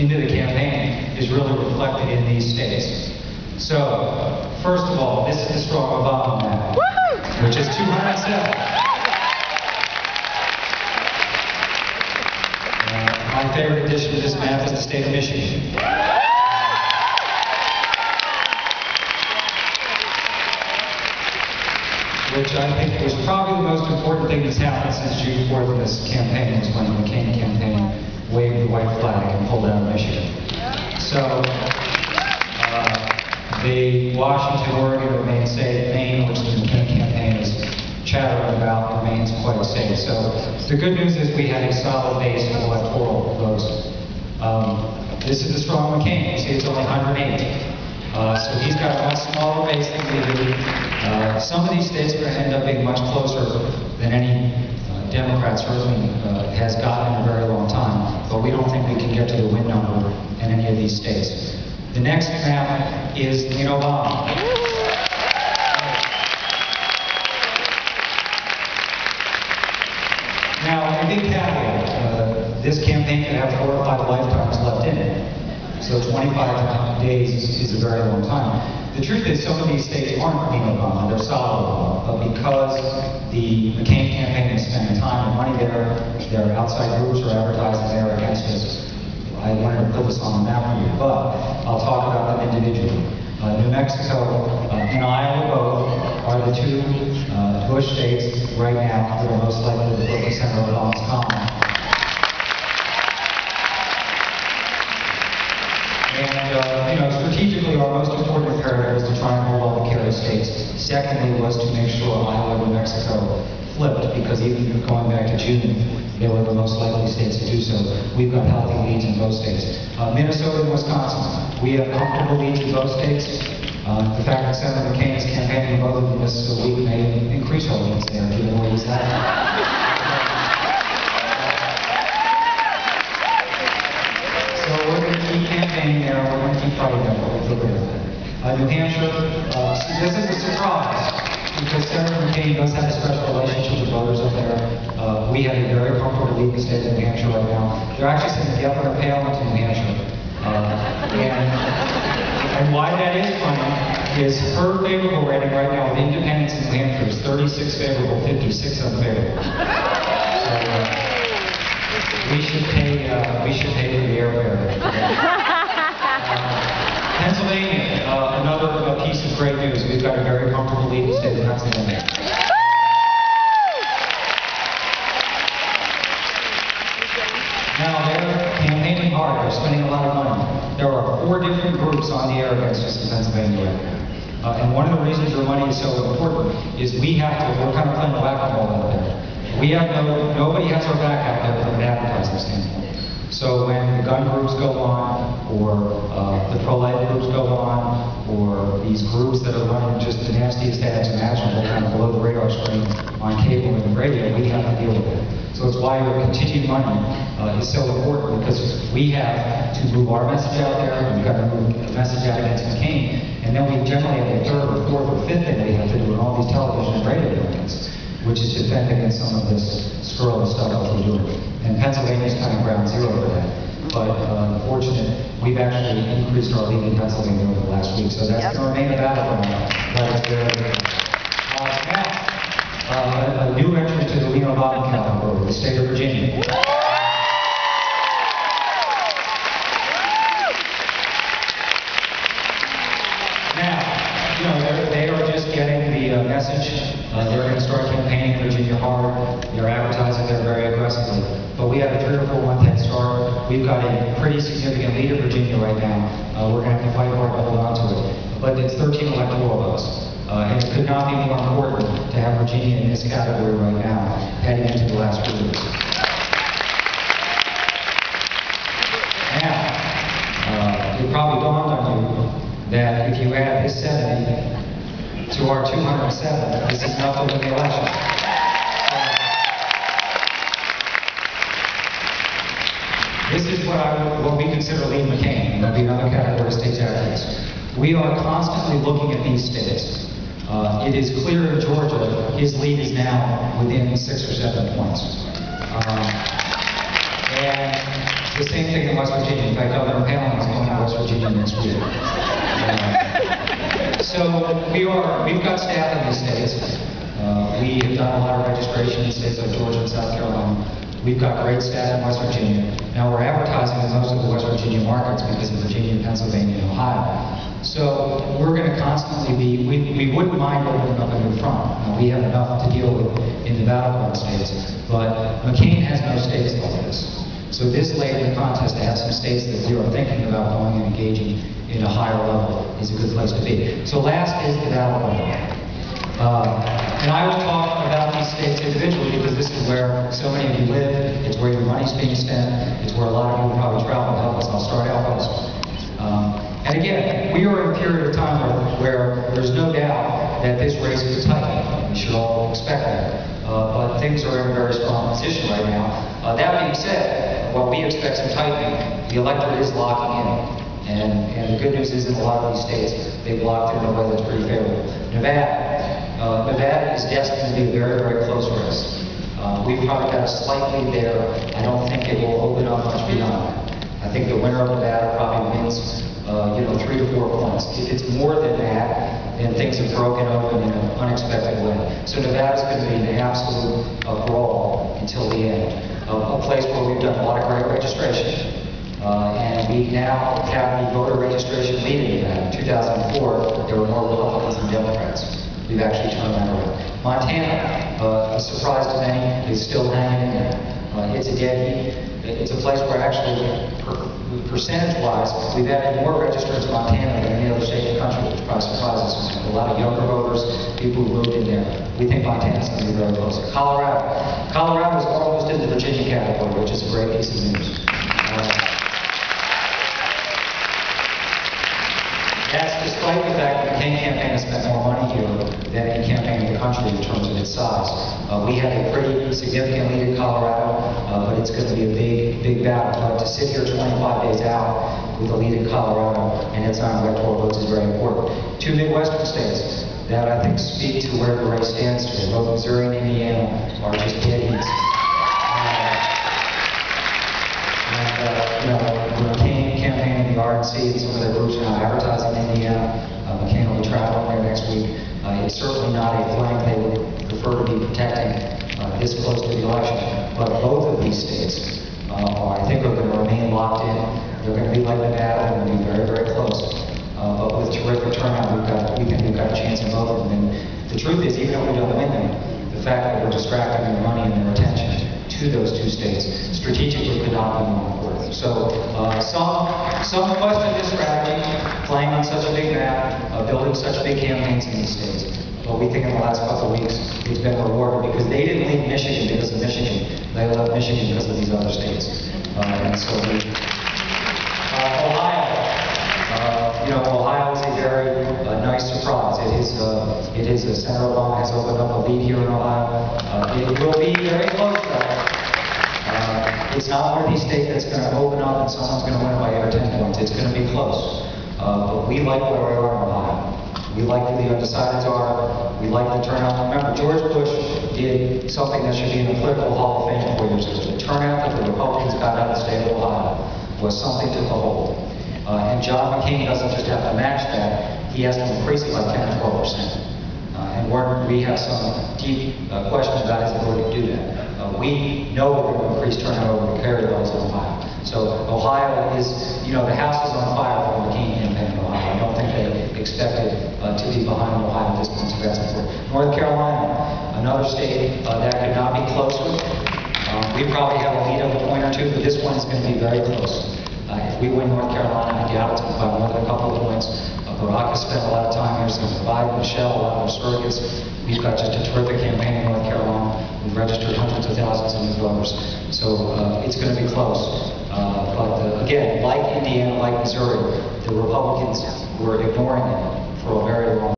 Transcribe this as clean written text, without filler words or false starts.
into the campaign is really reflected in these states. So, first of all, this is the strong Obama map, which is 207. My favorite addition to this map is the state of Michigan. Which I think was probably the most important thing that's happened since June 4th in this campaign, was when the McCain campaign waved the white flag and pulled out of Michigan. So, the Washington, Oregon remains safe. Maine, which the McCain campaign is chattering about, remains quite safe. So, the good news is we have a solid base of electoral votes. This is the strong McCain. You see, it's only 108. So he's got a much smaller base than we do. Some of these states are going to end up being much closer than any Democrat certainly has gotten in a very long time, but we don't think we can get to the win number in any of these states. The next map is Obama. Now, a big caveat, this campaign could have 4 or 5 lifetimes left in it. So 25 days is a very long time. The truth is, some of these states aren't Obama, they're solid Obama, but because the McCain campaign is spending time and money there are outside groups are advertising there against us. I wanted to put this on the map for you, but I'll talk about them individually. New Mexico and Iowa both are the 2 Bush states right now that are most likely to put the center of Obama's column. And, strategically, our most important imperative was to try and hold all the carry states. Secondly was to make sure Iowa and New Mexico flipped, because even going back to June, they were the most likely states to do so. We've got healthy leads in both states. Minnesota and Wisconsin, we have comfortable leads in both states. The fact that Senator McCain is campaigning in both of them this week may increase our leads there, given where he's at. We're going to keep campaigning there, we're going to keep fighting them, but we feel good about it. New Hampshire, this is a surprise, because Senator McCain does have a special relationship with voters up there. We have a very comfortable lead in the state of New Hampshire right now. They're actually sending Governor Palin to New Hampshire. And why that is funny is her favorable rating right now with independents in New Hampshire is 36 favorable, 56 unfavorable. So, we should pay for the airfare. Pennsylvania, another piece of great news. We've got a very comfortable lead in the state of Pennsylvania. Now, they're campaigning hard. They're spending a lot of money. There are 4 different groups on the air against us in Pennsylvania right now. And one of the reasons their money is so important is we're kind of playing whack-a-mole out there. We have nobody has our back out there from an advertising standpoint. So when the gun groups go on, or the pro-life groups go on, or these groups that are running just the nastiest ads imaginable kind of below the radar screen on cable and radio, we have to deal with it. So it's why your continued money is so important, because we have to move our message out there, and we've got to move the message out against McCain, and then we generally have a 3rd or 4th or 5th thing we have to do in all these television and radio events, which is defend against some of this scurrilous stuff that we're doing. And Pennsylvania's kind of ground zero for that. But unfortunately, we've actually increased our lead in Pennsylvania over the last week, so that's going to remain a battleground. But it's very good. Now, a new entrant to the Leno Bottom category, the state of Virginia. Now, they are just getting the message. They're going to start campaigning in Virginia hard. They're advertising there very aggressively. But we have a 3 or 4 month head start. We've got a pretty significant lead in Virginia right now. We're going to have to fight hard to hold on to it. But it's 13 electoral votes. And it could not be more important to have Virginia in this category right now, heading into the last 2 weeks. Now, it probably dawned on you that if you add this 70 to our 207, this is not the winning election. This is what we consider lead McCain, and there'll be another category of states after this. We are constantly looking at these states. It is clear in Georgia, his lead is now within 6 or 7 points. And the same thing in West Virginia. In fact, Governor Palin is going to West Virginia next week. So we've got staff in these states. We have done a lot of registration in states like Georgia and South Carolina. We've got great staff in West Virginia. Now we're advertising in most of the West Virginia markets because of Virginia, Pennsylvania, and Ohio. So we're going to constantly be, we wouldn't mind opening up a new front. We have enough to deal with in the battleground states, but McCain has no states like this. So this late in the contest to have some states that we are thinking about going and engaging in a higher level is a good place to be. So last is the battleground. And I will talk about these states individually because this is where so many of you live, it's where your money's being spent, it's where a lot of you will probably travel to help us. I'll start out with and again, we are in a period of time where there's no doubt that this race is tight. We should all expect that. But things are in a very strong position right now. That being said, while we expect some tightening, the electorate is locking in. And the good news is in a lot of these states, they've locked in a way that's pretty favorable. Nevada is destined to be a very, very close race. We've probably got a slightly there. I don't think it will open up much beyond that. I think the winner of Nevada probably wins 3 to 4 points. If it's more than that, then things have broken open in an unexpected way. So Nevada's going to be an absolute brawl until the end. A place where we've done a lot of great registration. And we now have the voter registration leading Nevada. In 2004, there were more Republicans than Democrats. We've actually turned that around. Montana, a surprise to many, is still hanging in there. It's a dead heat. It's a place where actually, percentage-wise, we've added more registrants in Montana than any other state in the country, which probably surprises us. A lot of younger voters, people who moved in there. We think Montana's going to be very close. Colorado is almost in the Virginia category, which is a great piece of news. That's despite the fact that the McCain campaign has spent more money here than any campaign in the country in terms of its size. We have a pretty significant lead in Colorado, but it's going to be a big battle. But to sit here 25 days out with a lead in Colorado and it's on electoral votes is very important. 2 Midwestern states that I think speak to where the race stands today. Both Missouri and Indiana are just dead heats. The McCain campaign in the RNC and some of their groups are now advertising in Indiana. McCain will be traveling there next week. It's certainly not a flank they would prefer to be protecting this close to the election. But both of these states, I think, are going to remain locked in. They're going to be like Nevada. They're going to be very, very close. But with terrific turnout, we think we've got a chance in both of them. And the truth is, even if we don't win them, the fact that we're distracting their money and their attention to those 2 states strategically could not be more important. So some question this strategy, playing on such a big map, building such big campaigns in these states. But we think in the last couple of weeks it's been rewarded because they didn't leave Michigan because of Michigan. They left Michigan because of these other states. And so Ohio is a very nice surprise. It is Senator Obama has opened up a lead here in Ohio. It will be very close though. It's not one of these states that's going to open up and someone's going to win by 8 or 10 points. It's going to be close. But we like where we are in Ohio. We like who the undecideds are. We like the turnout. Remember, George Bush did something that should be in the political Hall of Fame 4 years ago. The turnout that the Republicans got out of the state of Ohio was something to behold. And John McCain doesn't just have to match that, he has to increase it by 10 or 12%. And we have some deep questions about his ability to do that. We know we're going to increase turnout over the carry levels in Ohio. So Ohio is, the house is on fire for the McCain campaign in Ohio. I don't think they expected to be behind Ohio at this point, so that's important. North Carolina, another state that could not be closer. We probably have a lead of a point or two, but this one is going to be very close. If we win North Carolina, I doubt it's by more than a couple of points. Barack has spent a lot of time here, so Biden, Michelle, a lot of our surrogates. We've got just a terrific campaign in North Carolina. We've registered hundreds of thousands of new voters. So it's going to be close. But again, like Indiana, like Missouri, the Republicans were ignoring it for a very long time.